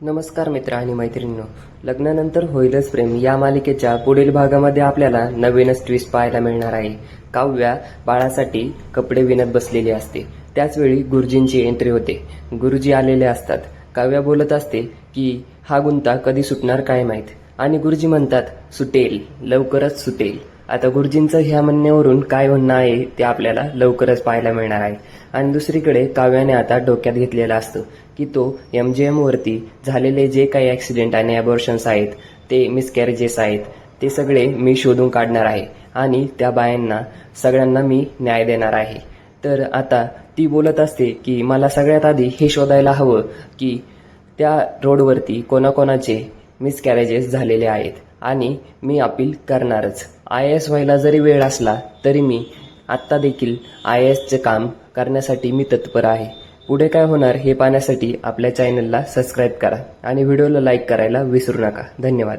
नमस्कार मित्र आणि मैत्रिणींनो, लग्नानंतर होईलच प्रेम या मालिकेच्या पुढील भागामध्ये आपल्याला नवीनच ट्विस्ट पाहायला मिळणार आहे. काव्या बाळासाठी कपडे विणत बसलेली असते. त्याचवेळी गुरुजींची एंट्री होते. गुरुजी आलेले असतात. काव्या बोलत असते की हा गुंता कधी सुटणार काय माहीत, आणि गुरुजी म्हणतात सुटेल, लवकरच सुटेल. आता गुरुजींचं ह्या म्हणण्यावरून काय म्हणणं आहे ते आपल्याला लवकरच पाहायला मिळणार आहे. आणि दुसरीकडे काव्याने आता डोक्यात घेतलेलं असतं की तो MGM वरती झालेले जे काही ॲक्सिडेंट आणि ॲबॉर्शन्स आहेत, ते मिसकॅरेजेस आहेत, ते सगळे मी शोधून काढणार आहे आणि त्या बायांना सगळ्यांना मी न्याय देणार आहे. तर आता ती बोलत असते की मला सगळ्यात आधी हे शोधायला हवं की त्या रोडवरती कोणाकोणाचे मिसकॅरेजेस झालेले आहेत, आणि मी अपील करणारच. IAS व्हायला जरी वेळ असला तरी मी आत्ता देखील IASचे काम करण्यासाठी मी तत्पर आहे. पुढे काय होणार हे पाहण्यासाठी आपल्या चॅनलला सबस्क्राईब करा आणि व्हिडिओला लाईक करायला विसरू नका. धन्यवाद.